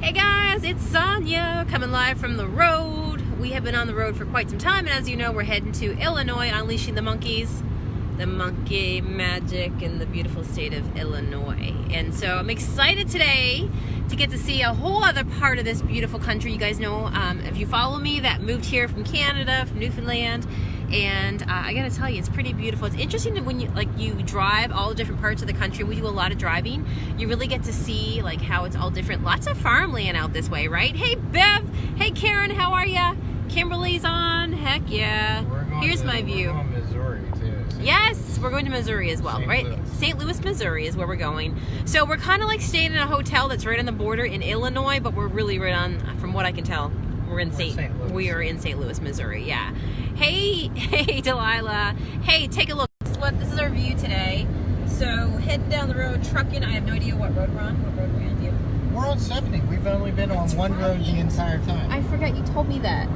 Hey guys, it's Sonia coming live from the road. We have been on the road for quite some time, and as you know, we're heading to Illinois, unleashing the monkeys, the monkey magic in the beautiful state of Illinois. And so I'm excited today to get to see a whole other part of this beautiful country. You guys know, if you follow me, that moved here from Canada, from Newfoundland. And I gotta tell you, it's pretty beautiful. It's interesting that when you drive all the different parts of the country. We do a lot of driving. You really get to see how it's all different. Lots of farmland out this way, right? Hey Bev, hey Karen, how are ya? Kimberly's on. Heck yeah. Here's my view. We're going to Missouri too. So yes, we're going to Missouri as well, right? St. Louis, Missouri is where we're going. So we're kind of staying in a hotel that's right on the border in Illinois, but we're really right on, from what I can tell, we are in St. Louis, Missouri. Yeah. Hey Delilah. Hey, take a look. This is our view today. So heading down the road, trucking. I have no idea what road we're on. What road we're on? We're on 70. We've only been on one road the entire time. I forgot you told me that.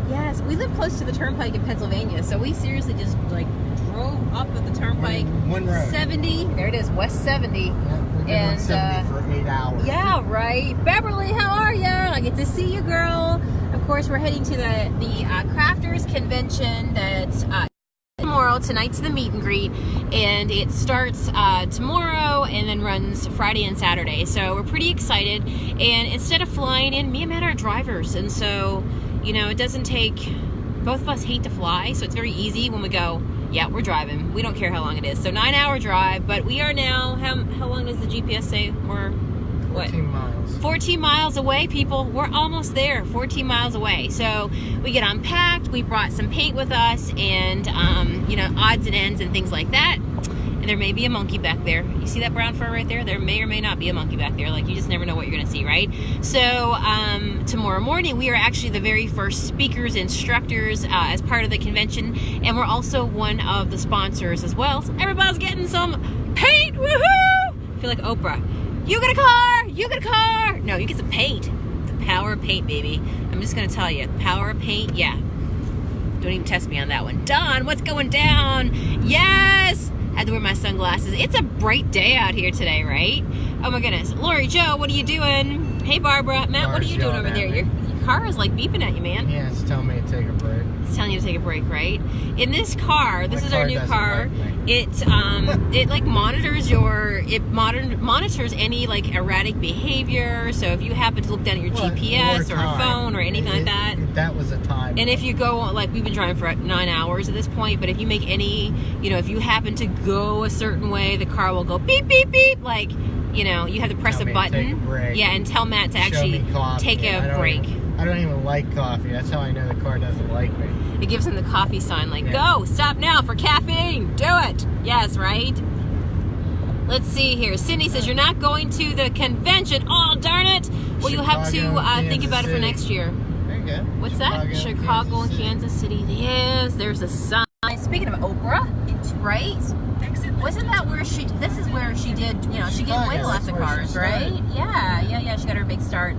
Yes, we live close to the turnpike in Pennsylvania, so we seriously just drove up at the turnpike. One road. 70. There it is, West 70. Yeah, we've been on 70 for 8 hours. Yeah, right. Beverly, how are you? I get to see you, girl. Of course, we're heading to the Crafters Convention that's tomorrow. Tonight's the meet and greet, and it starts tomorrow and then runs Friday and Saturday. So we're pretty excited. And instead of flying in, me and Matt are drivers, and so it doesn't take. Both of us hate to fly, so it's very easy when we go. Yeah, we're driving. We don't care how long it is. So 9-hour drive, but we are now. How long does the GPS say? We're 14 miles. 14 miles away, people. We're almost there. 14 miles away. So we get unpacked. We brought some paint with us, and odds and ends and things like that. And there may be a monkey back there. You see that brown fur right there? There may or may not be a monkey back there. You just never know what you're going to see, right? So tomorrow morning, we are actually the very first speakers, instructors as part of the convention, and we're also one of the sponsors as well. So everybody's getting some paint. Woohoo! I feel like Oprah. You get a car! You get a car! No, you get some paint. The power of paint, baby. I'm just going to tell you. The power of paint, yeah. Don't even test me on that one. Don, what's going down? Yes! I had to wear my sunglasses. It's a bright day out here today, right? Oh my goodness. Lori Joe, what are you doing? Hey Barbara. Matt, what are you doing over there? Your car is beeping at you, man. Yeah, it's telling me to take a break. It's telling you to take a break, right? In this car, this is our new car. It monitors any erratic behavior. So if you happen to look down at your GPS or a phone or anything like that. That was a time. And if you go, we've been driving for 9 hours at this point, but if you make any, if you happen to go a certain way, the car will go beep, beep, beep. You have to press a button. Yeah, and tell Matt to actually take a break. I don't even like coffee. That's how I know the car doesn't like me. It gives him the coffee sign, go, stop now for caffeine. Do it. Yes, right? Let's see here. Cindy says, you're not going to the convention. Oh, darn it. Well, you'll have to think about it for next year. There you go. What's that? Chicago and Kansas City. Yes, there's a sign. Speaking of Oprah, right? Wasn't that where this is where she did, she gave away lots of cars, right? Yeah. She got her big start.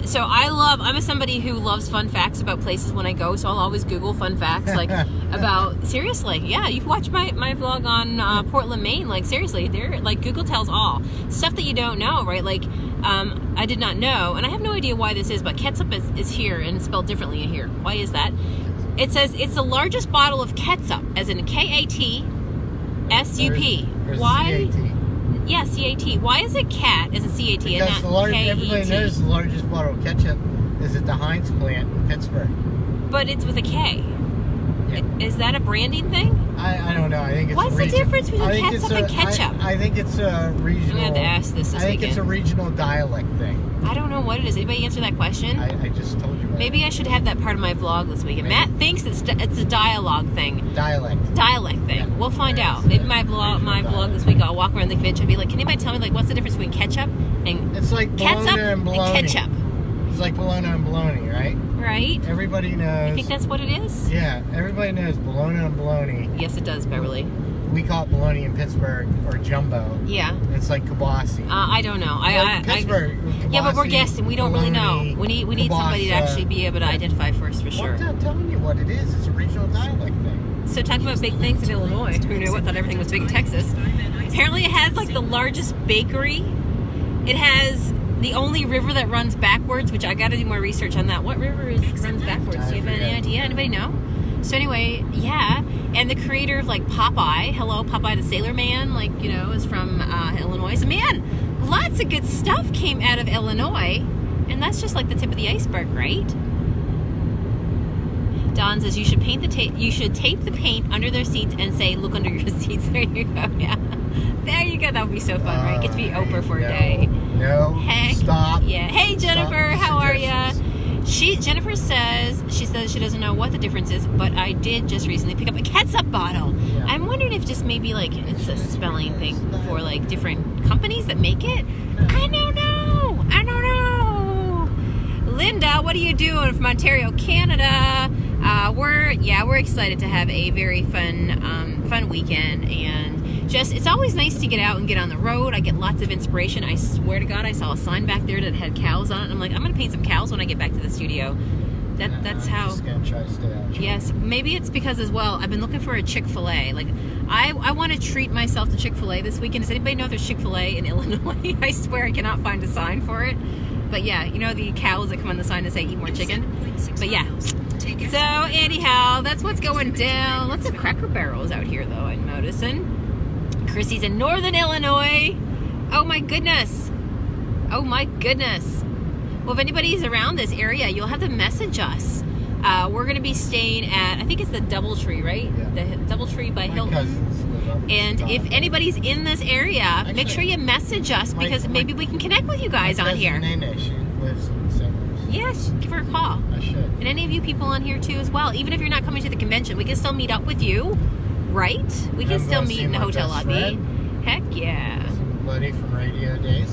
So I'm somebody who loves fun facts about places when I go, so I'll always Google fun facts, about, seriously, yeah, you can watch my vlog on Portland, Maine, seriously, they're, Google tells all. Stuff that you don't know, right, I did not know, and I have no idea why this is, but ketchup is here, and it's spelled differently in here. Why is that? It says it's the largest bottle of ketchup, as in K-A-T-S-U-P. Why? C-A-T. Yeah, C-A-T. Why is it cat as a C-A-T and not K-E-T? Everybody knows the largest bottle of ketchup is at the Heinz plant in Pittsburgh. But it's with a K. Yeah. Is that a branding thing? I don't know. I think it's What's the difference between ketchup and ketchup? I think it's a regional... I'm going to have to ask this weekend. It's a regional dialect thing. I don't know what it is. Anybody answer that question? I just told you. Maybe I should have that part of my vlog this weekend. Matt thinks it's a dialogue thing. Dialect thing. Yeah. We'll find out. Maybe my vlog this week, I'll walk around the convention and be like, can anybody tell me what's the difference between ketchup and it's like bologna and bologna. And ketchup. It's like bologna and bologna, right? Right. Everybody knows. You think that's what it is? Yeah, everybody knows bologna and bologna. Yes, it does, Beverly. We call it bologna in Pittsburgh, or jumbo. Yeah. It's like kibasi. I don't know. Pittsburgh. Kibasi, yeah, but we're guessing. We don't really know. We need somebody to actually be able to identify for us for sure. I'm not telling you what it is. It's a regional dialect thing. So talking about big things in Illinois, who knew what? Thought everything was big in Texas. Apparently, it has the largest bakery. It has the only river that runs backwards, which I got to do more research on that. What river runs backwards? Do you have any idea? Anybody know? So anyway, yeah. And the creator of like Popeye, hello Popeye the Sailor Man, like, you know, is from Illinois. So man, lots of good stuff came out of Illinois, and that's just like the tip of the iceberg, right? Don says you should paint the tape. You should tape the paint under their seats and say, "Look under your seats." There you go. Yeah, there you go. That would be so fun, right? Get to be Oprah for a day. No, Heck, stop. Yeah. Hey Jennifer, Stop how are ya? suggestions. Jennifer says she doesn't know what the difference is, but I did just recently pick up a catsup bottle. Yeah. I'm wondering if just maybe like it's a spelling thing for like different companies that make it. I don't know. Linda, what are you doing from Ontario, Canada? We're excited to have a very fun weekend, and just it's always nice to get out and get on the road. I get lots of inspiration. I swear to God, I saw a sign back there that had cows on it, and I'm like, I'm gonna paint some cows when I get back to the studio. That's how. I'm just gonna try to stay out. Yes, maybe it's because as well, I've been looking for a Chick-fil-A. Like, I want to treat myself to Chick-fil-A this weekend. Does anybody know if there's Chick-fil-A in Illinois? I swear I cannot find a sign for it. But yeah, you know the cows that come on the sign that say eat more chicken? But yeah. So anyhow, that's what's going down. Lots of Cracker Barrels out here though, I'm noticing. Chrissy's in Northern Illinois. Oh my goodness. Well, if anybody's around this area, you'll have to message us. We're going to be staying at, I think it's the Doubletree, right? Yeah. The Doubletree by My Hilton. cousins live up And if top. anybody's in this area, make sure you message us because maybe we can connect with you guys My on cousin here. Nene, she lives in St. Louis. Yes, give her a call. I should. And any of you people on here too as well. Even if you're not coming to the convention, we can still meet up with you, right? We can I'm still gonna meet see in the my hotel best lobby. friend. Heck yeah. Somebody from Radio Days.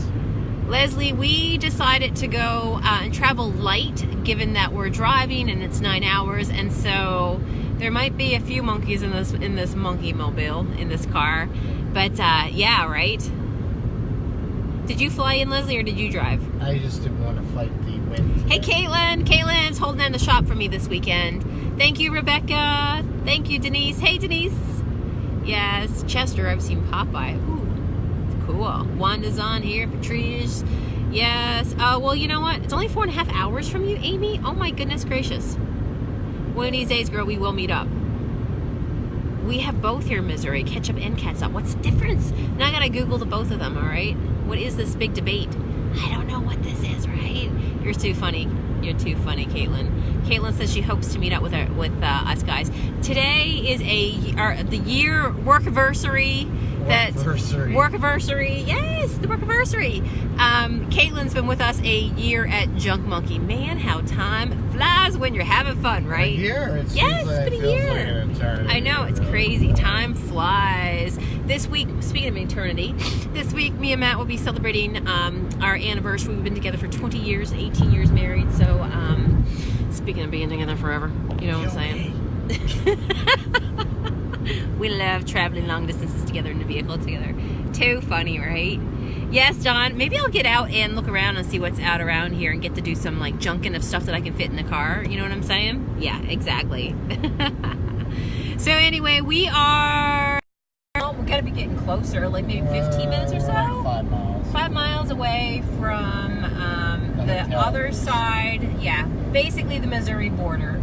Leslie, we decided to go and travel light given that we're driving and it's 9 hours, and so there might be a few monkeys in this monkey mobile, in this car. But yeah, right? Did you fly in, Leslie, or did you drive? I just didn't want to fight the wind. Hey, Caitlin. Caitlin's holding down the shop for me this weekend. Thank you, Rebecca. Thank you, Denise. Hey, Denise. Yes, Chester, I've seen Popeye. Ooh, cool. Wanda's on here. Patrice. Yes. Well, you know what? It's only 4.5 hours from you, Amy. Oh, my goodness gracious. One of these days, girl, we will meet up. We have both here in Missouri, ketchup and catsup. What's the difference? Now I gotta Google the both of them, all right? What is this big debate? I don't know what this is, right? You're too funny. You're too funny, Caitlin. Caitlin says she hopes to meet up with us guys. Today is the year workiversary. Workiversary. Yes, the workiversary. Caitlin's been with us a year at Junk Monkey. Man, how time flies when you're having fun, right? A year? It Yes, seems like, it's been a feels year. like an eternity. I know, it's crazy. Time flies. This week, speaking of eternity, this week me and Matt will be celebrating our anniversary. We've been together for 20 years, 18 years married. So, speaking of being together forever, you know what I'm saying? We love traveling long distances together in the vehicle together. Too funny, right? Yes, John. Maybe I'll get out and look around and see what's out around here and get to do some like junking of stuff that I can fit in the car. You know what I'm saying? Yeah, exactly. So anyway, we are. Well, we gotta be getting closer, like maybe 15 minutes or so. 5 miles. 5 miles away from the hotel. other side. Yeah, basically the Missouri border,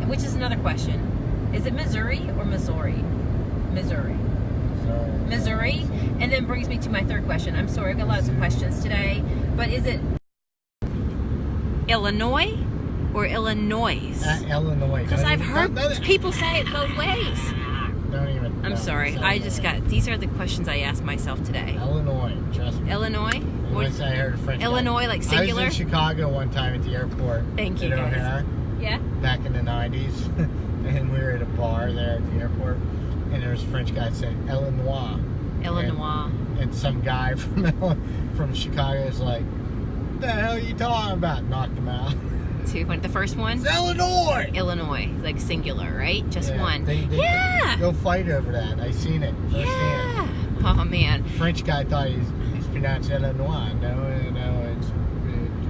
which is another question. Is it Missouri or Missouri? Missouri. Missouri. And then brings me to my third question. I'm sorry, I've got lots of questions today. But is it Illinois or Illinois? Illinois. Because I've heard people say it both ways. Don't even. I'm sorry. I just got, these are the questions I asked myself today. Illinois, trust me. Illinois? Once I heard a French Illinois, guy. like singular? I was in Chicago one time at the airport. Thank you, in guys. O'Hare, Yeah? back in the 90s. And we were at a bar there at the airport. And there was a French guy saying Illinois. Illinois. And some guy from Chicago is like, what the hell are you talking about? Knocked him out. Too funny. The first one? It's Illinois! Illinois. Like singular, right? Just Yeah, one. Yeah! They'll fight over that. I seen it firsthand. Yeah. Oh, man. French guy thought he's pronounced Illinois. No, it's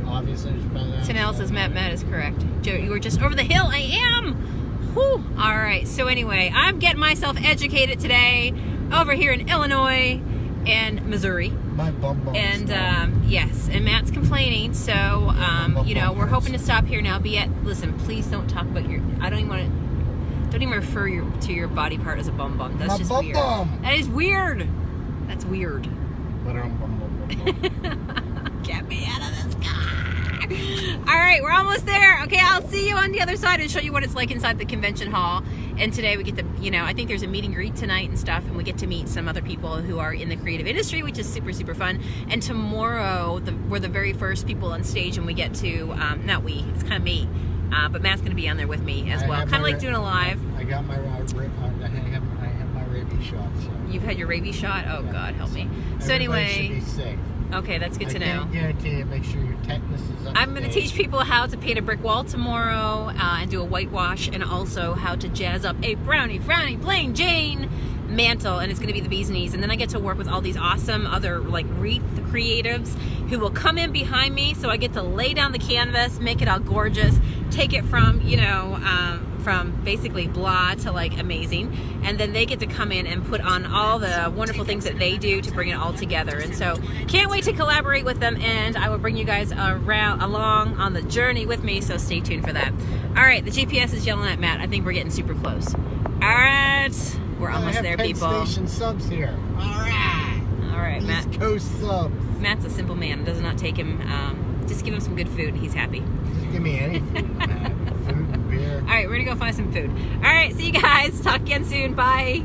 obviously it's pronounced. Tanel says Matt is correct. Joe, you were just over the hill. I am. Whew. All right. So anyway, I'm getting myself educated today over here in Illinois and Missouri. My bum. And yes, and Matt's complaining. So you know, we're hoping to stop here now. Listen, please don't talk about your. I don't even want to. Don't even refer to your body part as a bum bum. That's just weird. That is weird. That's weird. Get me out of this car. All right, we're almost there. Okay, I'll see you on the other side and show you what it's like inside the convention hall. And today we get to, you know, I think there's a meet and greet tonight and stuff, and we get to meet some other people who are in the creative industry, which is super, super fun. And tomorrow, we're the very first people on stage, and we get to, not we, it's kind of me, but Matt's going to be on there with me as well. Kind of like doing a live. I got my, I have my rabies shot. So. You've had your rabies shot? Oh, yeah, God, help me. So anyway. Should be safe. Okay, that's good to know. I can't guarantee you. Make sure your tetanus is up. I'm going to teach people how to paint a brick wall tomorrow and do a whitewash, and also how to jazz up a brownie, plain Jane mantle, and it's going to be the bee's knees. And then I get to work with all these awesome other like wreath creatives who will come in behind me, so I get to lay down the canvas, make it all gorgeous, take it from, you know, from basically blah to like amazing, and then they get to come in and put on all the wonderful things that they do to bring it all together. And so can't wait to collaborate with them, and I will bring you guys along on the journey with me, so stay tuned for that. All right, the GPS is yelling at Matt. I think we're getting super close. All right, we're almost there, people. Penn Station subs here. All right, Matt. East Coast subs. Matt's a simple man. It does not take him. Just give him some good food, and he's happy. Just give me any food, man. Food and beer. All right, we're gonna go find some food. All right, see you guys. Talk again soon. Bye.